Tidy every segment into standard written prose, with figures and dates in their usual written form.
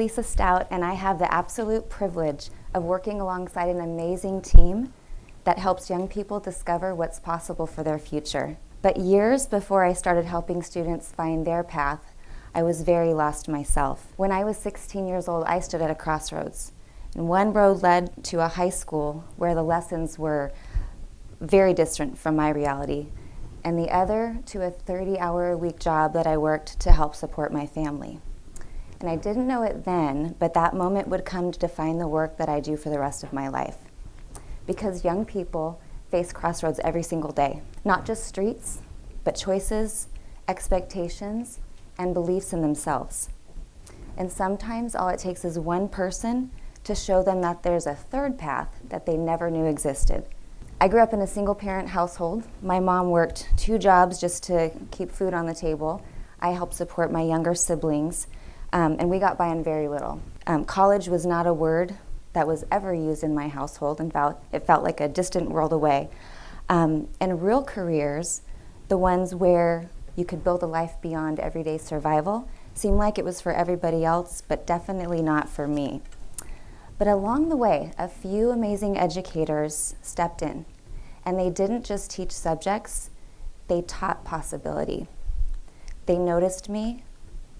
Lisa Stout, and I have the absolute privilege of working alongside an amazing team that helps young people discover what's possible for their future. But years before I started helping students find their path, I was very lost myself. When I was 16 years old, I stood at a crossroads. And one road led to a high school where the lessons were very distant from my reality, and the other to a 30-hour-a-week job that I worked to help support my family. And I didn't know it then, but that moment would come to define the work that I do for the rest of my life. Because young people face crossroads every single day. Not just streets, but choices, expectations, and beliefs in themselves. And sometimes all it takes is one person to show them that there's a third path that they never knew existed. I grew up in a single-parent household. My mom worked 2 jobs just to keep food on the table. I helped support my younger siblings, and we got by on very little. College was not a word that was ever used in my household. In fact, it felt like a distant world away. And real careers, the ones where you could build a life beyond everyday survival, seemed like it was for everybody else, but definitely not for me. But along the way, a few amazing educators stepped in, and they didn't just teach subjects, they taught possibility. They noticed me,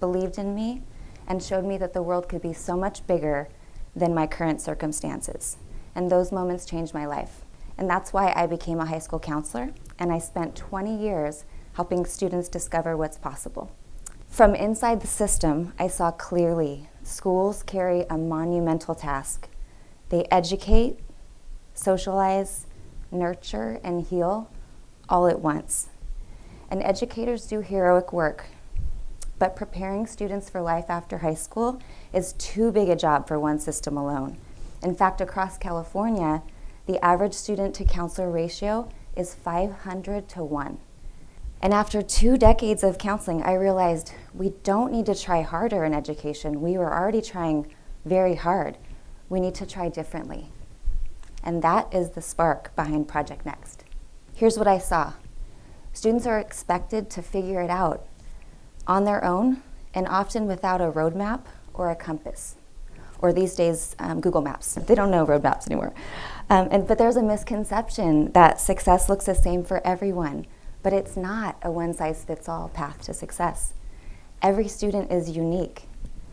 believed in me, and showed me that the world could be so much bigger than my current circumstances. And those moments changed my life. And that's why I became a high school counselor, and I spent 20 years helping students discover what's possible. From inside the system, I saw clearly schools carry a monumental task. They educate, socialize, nurture, and heal all at once. And educators do heroic work, but preparing students for life after high school is too big a job for one system alone. In fact, across California, the average student to counselor ratio is 500 to 1. And after 2 decades of counseling, I realized we don't need to try harder in education. We were already trying very hard. We need to try differently. And that is the spark behind Project Next. Here's what I saw. Students are expected to figure it out on their own, and often without a roadmap or a compass, or these days, Google Maps. They don't know roadmaps anymore. But there's a misconception that success looks the same for everyone. But it's not a one-size-fits-all path to success. Every student is unique,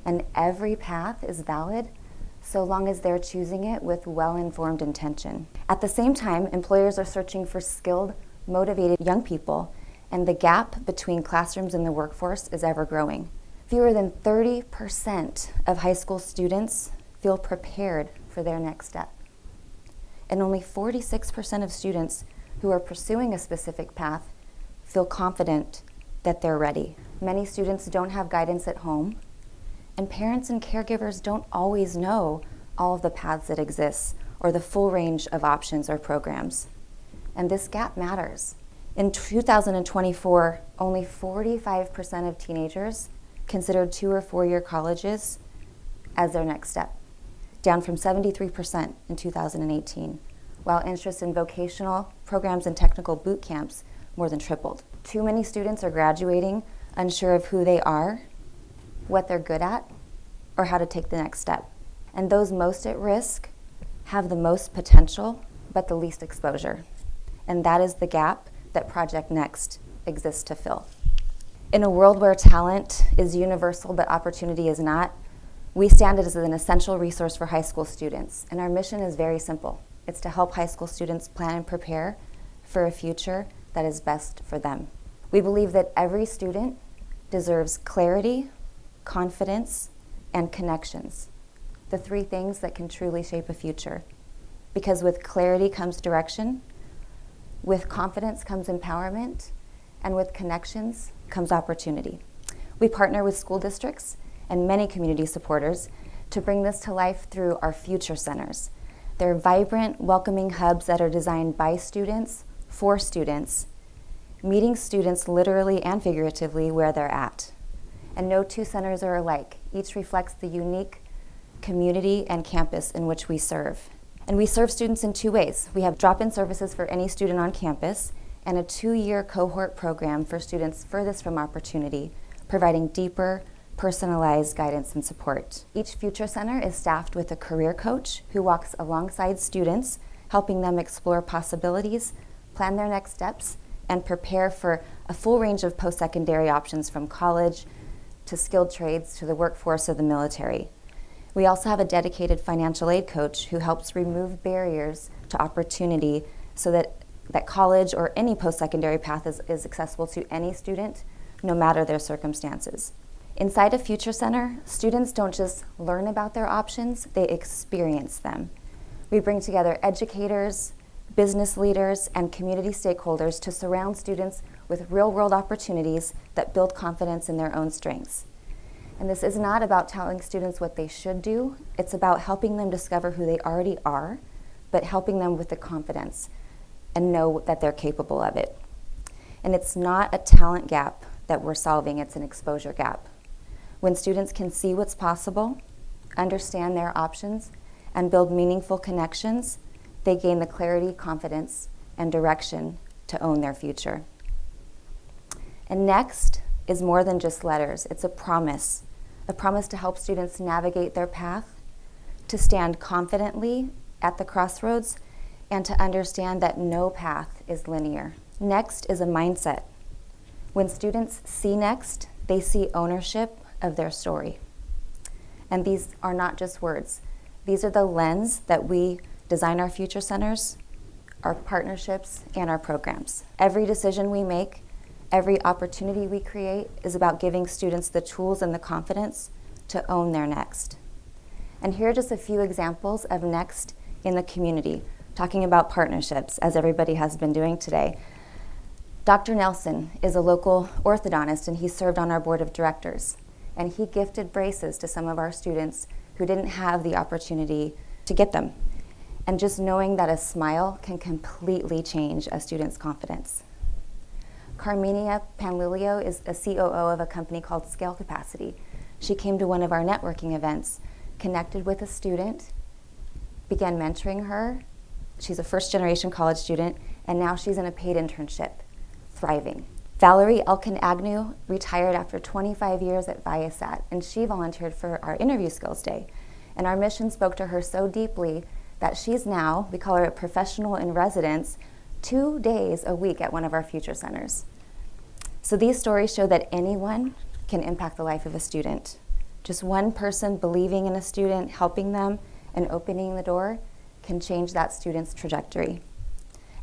and every path is valid so long as they're choosing it with well-informed intention. At the same time, employers are searching for skilled, motivated young people, and the gap between classrooms and the workforce is ever growing. Fewer than 30% of high school students feel prepared for their next step. And only 46% of students who are pursuing a specific path feel confident that they're ready. Many students don't have guidance at home, and parents and caregivers don't always know all of the paths that exist or the full range of options or programs. And this gap matters. In 2024, only 45% of teenagers considered 2 or 4-year colleges as their next step, down from 73% in 2018, while interest in vocational programs and technical boot camps more than tripled. Too many students are graduating unsure of who they are, what they're good at, or how to take the next step. And those most at risk have the most potential, but the least exposure. And that is the gap that Project Next exists to fill. In a world where talent is universal but opportunity is not, we stand as an essential resource for high school students. And our mission is very simple. It's to help high school students plan and prepare for a future that is best for them. We believe that every student deserves clarity, confidence, and connections, the 3 things that can truly shape a future. Because with clarity comes direction, with confidence comes empowerment, and with connections comes opportunity. We partner with school districts and many community supporters to bring this to life through our future centers. They're vibrant, welcoming hubs that are designed by students, for students, meeting students literally and figuratively where they're at. And no 2 centers are alike. Each reflects the unique community and campus in which we serve. And we serve students in 2 ways. We have drop-in services for any student on campus, and a 2-year cohort program for students furthest from opportunity, providing deeper, personalized guidance and support. Each Future Center is staffed with a career coach who walks alongside students, helping them explore possibilities, plan their next steps, and prepare for a full range of post-secondary options from college to skilled trades to the workforce of the military. We also have a dedicated financial aid coach who helps remove barriers to opportunity so that college or any post-secondary path is accessible to any student, no matter their circumstances. Inside a Future Center, students don't just learn about their options, they experience them. We bring together educators, business leaders, and community stakeholders to surround students with real-world opportunities that build confidence in their own strengths. And this is not about telling students what they should do, it's about helping them discover who they already are, but helping them with the confidence and know that they're capable of it. And it's not a talent gap that we're solving, it's an exposure gap. When students can see what's possible, understand their options, and build meaningful connections, they gain the clarity, confidence, and direction to own their future. And next is more than just letters. It's a promise to help students navigate their path, to stand confidently at the crossroads, and to understand that no path is linear. Next is a mindset. When students see next, they see ownership of their story. And these are not just words. These are the lens that we design our Future Centers, our partnerships, and our programs. Every decision we make, every opportunity we create is about giving students the tools and the confidence to own their next. And here are just a few examples of next in the community, talking about partnerships, as everybody has been doing today. Dr. Nelson is a local orthodontist, and he served on our board of directors. And he gifted braces to some of our students who didn't have the opportunity to get them. And just knowing that a smile can completely change a student's confidence. Carmenia Panlilio is a COO of a company called Scale Capacity. She came to one of our networking events, connected with a student, began mentoring her. She's a first-generation college student, and now she's in a paid internship, thriving. Valerie Elkin-Agnew retired after 25 years at Viasat, and she volunteered for our interview skills day. And our mission spoke to her so deeply that she's now, we call her a professional in residence, 2 days a week at one of our Future Centers. So these stories show that anyone can impact the life of a student. Just one person believing in a student, helping them, and opening the door can change that student's trajectory.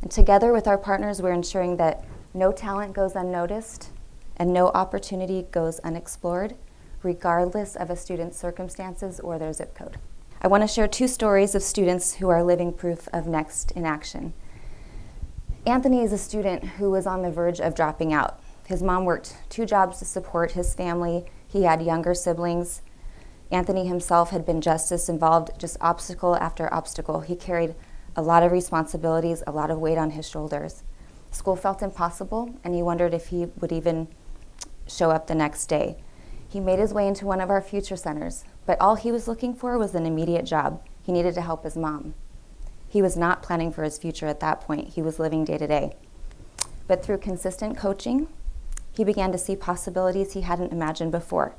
And together with our partners, we're ensuring that no talent goes unnoticed and no opportunity goes unexplored, regardless of a student's circumstances or their zip code. I want to share 2 stories of students who are living proof of next in action. Anthony is a student who was on the verge of dropping out. His mom worked 2 jobs to support his family. He had younger siblings. Anthony himself had been just as involved, just obstacle after obstacle. He carried a lot of responsibilities, a lot of weight on his shoulders. School felt impossible, and he wondered if he would even show up the next day. He made his way into one of our Future Centers, but all he was looking for was an immediate job. He needed to help his mom. He was not planning for his future at that point. He was living day to day. But through consistent coaching, he began to see possibilities he hadn't imagined before.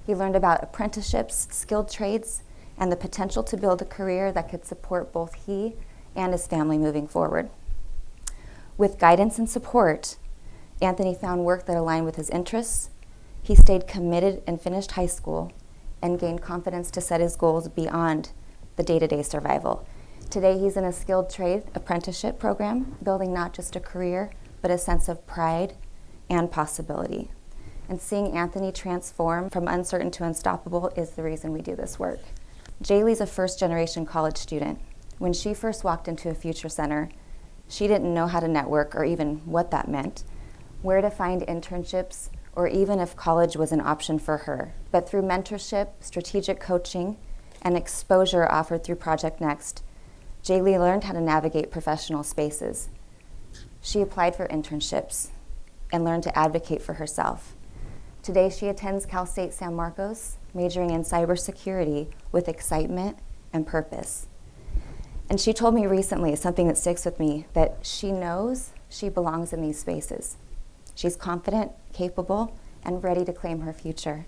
He learned about apprenticeships, skilled trades, and the potential to build a career that could support both he and his family moving forward. With guidance and support, Anthony found work that aligned with his interests. He stayed committed and finished high school and gained confidence to set his goals beyond the day-to-day survival. Today, he's in a skilled trade apprenticeship program, building not just a career, but a sense of pride and possibility. And seeing Anthony transform from uncertain to unstoppable is the reason we do this work. Jaylee's a first-generation college student. When she first walked into a Future Center, she didn't know how to network or even what that meant, where to find internships, or even if college was an option for her. But through mentorship, strategic coaching, and exposure offered through Project Next, Jaylee learned how to navigate professional spaces. She applied for internships and learned to advocate for herself. Today, she attends Cal State San Marcos, majoring in cybersecurity with excitement and purpose. And she told me recently, something that sticks with me, that she knows she belongs in these spaces. She's confident, capable, and ready to claim her future.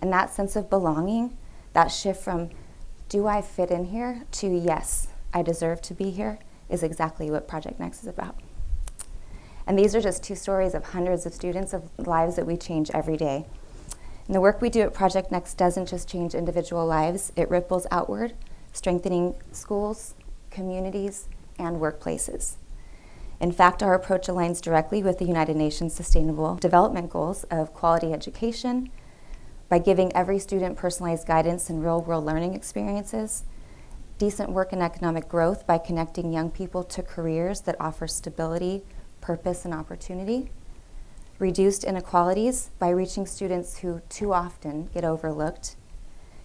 And that sense of belonging, that shift from, do I fit in here, to yes, I deserve to be here, is exactly what Project Next is about. And these are just 2 stories of hundreds of students, of lives that we change every day. And the work we do at Project Next doesn't just change individual lives, it ripples outward, strengthening schools, communities, and workplaces. In fact, our approach aligns directly with the United Nations Sustainable Development Goals of quality education, by giving every student personalized guidance and real-world learning experiences, decent work and economic growth by connecting young people to careers that offer stability, purpose, and opportunity, reduced inequalities by reaching students who too often get overlooked,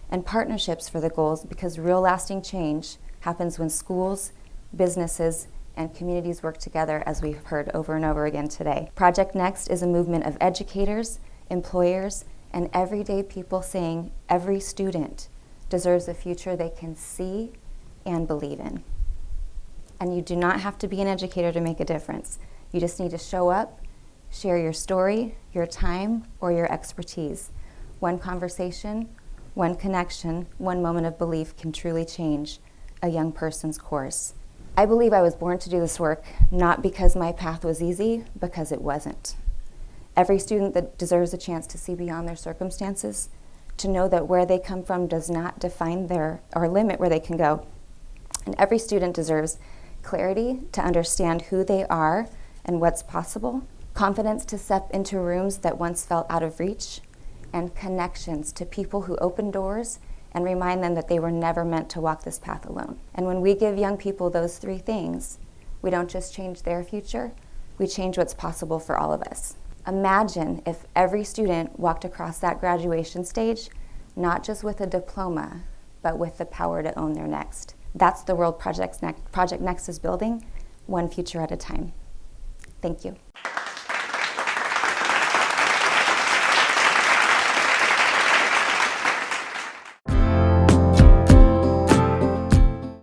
and partnerships for the goals, because real lasting change happens when schools, businesses, and communities work together, as we've heard over and over again today. Project Next is a movement of educators, employers, and everyday people saying every student deserves a future they can see and believe in. And you do not have to be an educator to make a difference. You just need to show up, share your story, your time, or your expertise. One conversation, one connection, one moment of belief can truly change a young person's course. I believe I was born to do this work, not because my path was easy, because it wasn't. Every student that deserves a chance to see beyond their circumstances, to know that where they come from does not define or limit where they can go. And every student deserves clarity to understand who they are and what's possible, confidence to step into rooms that once felt out of reach, and connections to people who open doors and remind them that they were never meant to walk this path alone. And when we give young people those 3 things, we don't just change their future, we change what's possible for all of us. Imagine if every student walked across that graduation stage, not just with a diploma, but with the power to own their next. That's the world Project Next is building, one future at a time. Thank you.